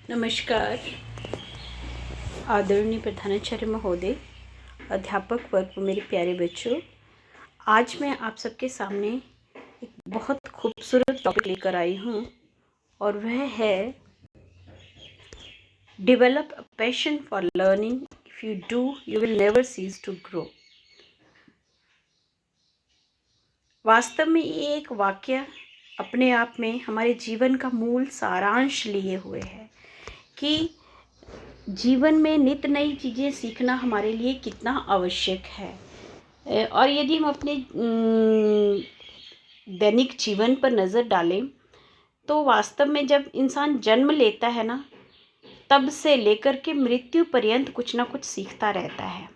नमस्कार। आदरणीय प्रधानाचार्य महोदय, अध्यापक वर्ग, मेरे प्यारे बच्चों, आज मैं आप सबके सामने एक बहुत खूबसूरत टॉपिक लेकर आई हूँ और वह है develop a passion for learning. If you do you will never cease to grow. वास्तव में ये एक वाक्य अपने आप में हमारे जीवन का मूल सारांश लिए हुए है कि जीवन में नित नई चीज़ें सीखना हमारे लिए कितना आवश्यक है। और यदि हम अपने दैनिक जीवन पर नज़र डालें तो वास्तव में जब इंसान जन्म लेता है ना, तब से लेकर के मृत्यु पर्यंत कुछ ना कुछ सीखता रहता है।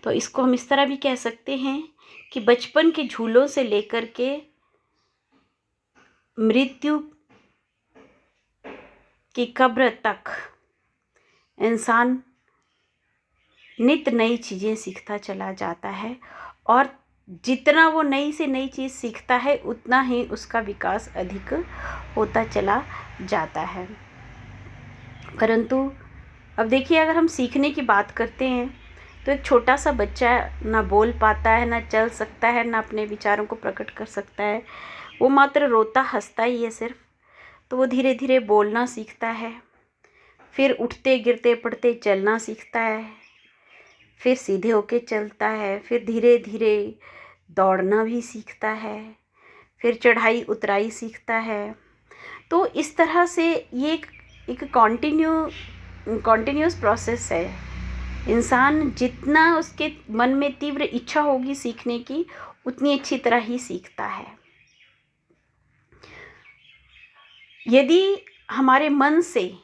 तो इसको हम इस तरह भी कह सकते हैं कि बचपन के झूलों से लेकर के मृत्यु की कब्र तक इंसान नित नई चीज़ें सीखता चला जाता है और जितना वो नई से नई चीज़ सीखता है उतना ही उसका विकास अधिक होता चला जाता है। परंतु अब देखिए, अगर हम सीखने की बात करते हैं तो एक छोटा सा बच्चा ना बोल पाता है, ना चल सकता है, ना अपने विचारों को प्रकट कर सकता है। वो मात्र रोता हंसता ही है सिर्फ। तो वो धीरे धीरे बोलना सीखता है, फिर उठते गिरते पड़ते चलना सीखता है, फिर सीधे होके चलता है, फिर धीरे धीरे दौड़ना भी सीखता है, फिर चढ़ाई उतराई सीखता है। तो इस तरह से ये एक कॉन्टिन्यूस प्रोसेस है। इंसान जितना उसके मन में तीव्र इच्छा होगी सीखने की, उतनी अच्छी तरह ही सीखता है। यदि हमारे मन से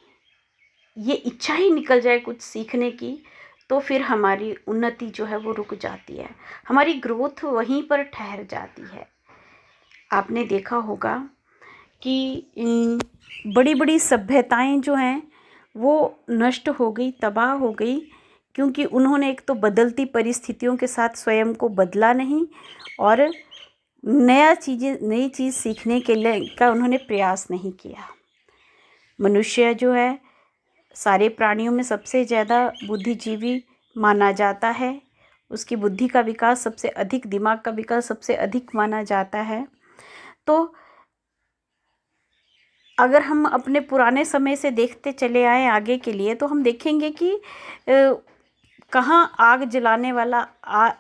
ये इच्छा ही निकल जाए कुछ सीखने की, तो फिर हमारी उन्नति जो है वो रुक जाती है, हमारी ग्रोथ वहीं पर ठहर जाती है। आपने देखा होगा कि बड़ी बड़ी सभ्यताएं जो हैं वो नष्ट हो गई, तबाह हो गई, क्योंकि उन्होंने एक तो बदलती परिस्थितियों के साथ स्वयं को बदला नहीं और नई चीज़ सीखने के लिए का उन्होंने प्रयास नहीं किया। मनुष्य जो है सारे प्राणियों में सबसे ज़्यादा बुद्धिजीवी माना जाता है। उसकी बुद्धि का विकास सबसे अधिक, दिमाग का विकास सबसे अधिक माना जाता है। तो अगर हम अपने पुराने समय से देखते चले आए आगे के लिए, तो हम देखेंगे कि कहाँ आग जलाने वाला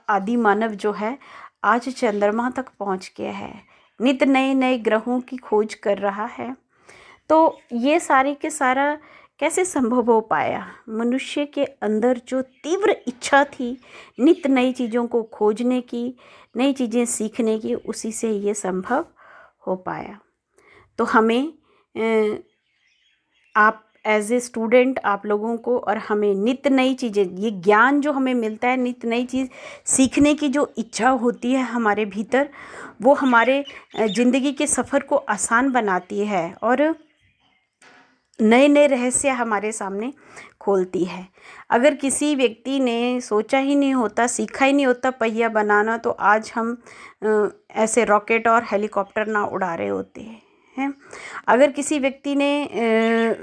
आदि मानव जो है आज चंद्रमा तक पहुँच गया है, नित नए नए ग्रहों की खोज कर रहा है। तो ये सारे के सारा कैसे संभव हो पाया? मनुष्य के अंदर जो तीव्र इच्छा थी नित नई चीज़ों को खोजने की, नई चीज़ें सीखने की, उसी से ये संभव हो पाया। तो हमें आप एज ए स्टूडेंट, आप लोगों को और हमें नित नई चीज़ें, ये ज्ञान जो हमें मिलता है, नित नई चीज़ सीखने की जो इच्छा होती है हमारे भीतर, वो हमारे ज़िंदगी के सफ़र को आसान बनाती है और नए नए रहस्य हमारे सामने खोलती है। अगर किसी व्यक्ति ने सोचा ही नहीं होता, सीखा ही नहीं होता पहिया बनाना, तो आज हम ऐसे रॉकेट और हेलीकॉप्टर ना उड़ा रहे होते हैं। अगर किसी व्यक्ति ने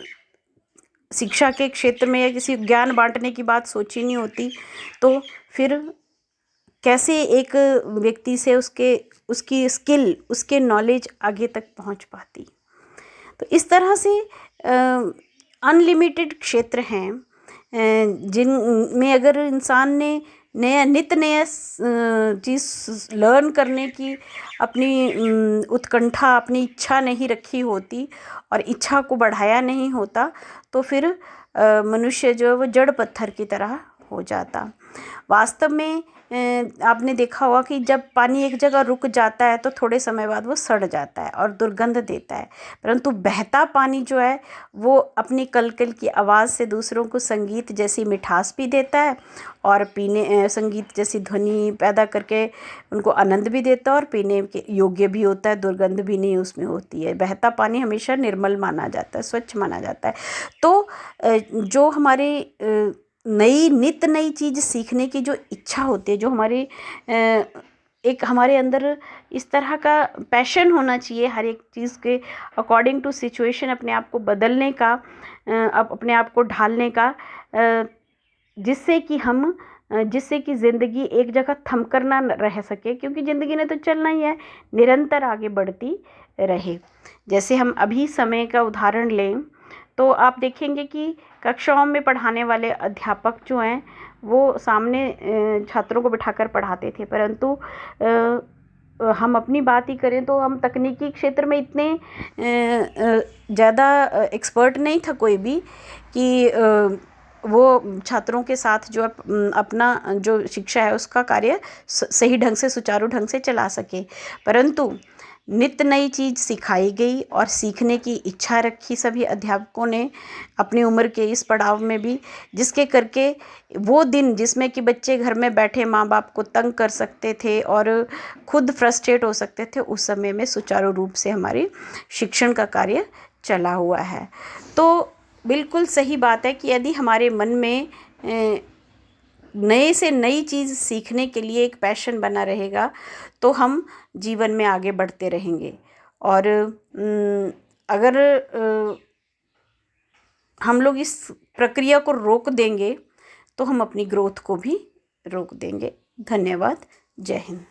शिक्षा के क्षेत्र में या किसी ज्ञान बांटने की बात सोची नहीं होती, तो फिर कैसे एक व्यक्ति से उसकी स्किल, उसके नॉलेज आगे तक पहुंच पाती। तो इस तरह से अनलिमिटेड क्षेत्र हैं जिनमें अगर इंसान ने नित नया चीज़ लर्न करने की अपनी उत्कंठा, अपनी इच्छा नहीं रखी होती और इच्छा को बढ़ाया नहीं होता, तो फिर मनुष्य जो है वो जड़ पत्थर की तरह हो जाता। वास्तव में आपने देखा होगा कि जब पानी एक जगह रुक जाता है तो थोड़े समय बाद वो सड़ जाता है और दुर्गंध देता है, परंतु बहता पानी जो है वो अपनी कलकल की आवाज़ से दूसरों को संगीत जैसी मिठास भी देता है और संगीत जैसी ध्वनि पैदा करके उनको आनंद भी देता है और पीने के योग्य भी होता है, दुर्गंध भी नहीं उसमें होती है। बहता पानी हमेशा निर्मल माना जाता है, स्वच्छ माना जाता है। तो जो हमारे नित नई चीज़ सीखने की जो इच्छा होती है, जो हमारी एक हमारे अंदर इस तरह का पैशन होना चाहिए हर एक चीज़ के अकॉर्डिंग टू सिचुएशन, अपने आप को बदलने का, अपने आप को ढालने का, जिससे कि ज़िंदगी एक जगह थम कर ना रह सके, क्योंकि ज़िंदगी ने तो चलना ही है, निरंतर आगे बढ़ती रहे। जैसे हम अभी समय का उदाहरण लें तो आप देखेंगे कि कक्षाओं में पढ़ाने वाले अध्यापक जो हैं वो सामने छात्रों को बिठाकर पढ़ाते थे, परंतु हम अपनी बात ही करें तो हम तकनीकी क्षेत्र में इतने ज़्यादा एक्सपर्ट नहीं था कोई भी कि वो छात्रों के साथ जो अपना जो शिक्षा है उसका कार्य सही ढंग से, सुचारू ढंग से चला सके। परंतु नित्य नई चीज़ सिखाई गई और सीखने की इच्छा रखी सभी अध्यापकों ने अपनी उम्र के इस पड़ाव में भी, जिसके करके वो दिन जिसमें कि बच्चे घर में बैठे माँ बाप को तंग कर सकते थे और खुद फ्रस्ट्रेट हो सकते थे, उस समय में सुचारू रूप से हमारी शिक्षण का कार्य चला हुआ है। तो बिल्कुल सही बात है कि यदि हमारे मन में नए से नई चीज़ सीखने के लिए एक पैशन बना रहेगा तो हम जीवन में आगे बढ़ते रहेंगे। और अगर हम लोग इस प्रक्रिया को रोक देंगे तो हम अपनी ग्रोथ को भी रोक देंगे। धन्यवाद। जय हिंद।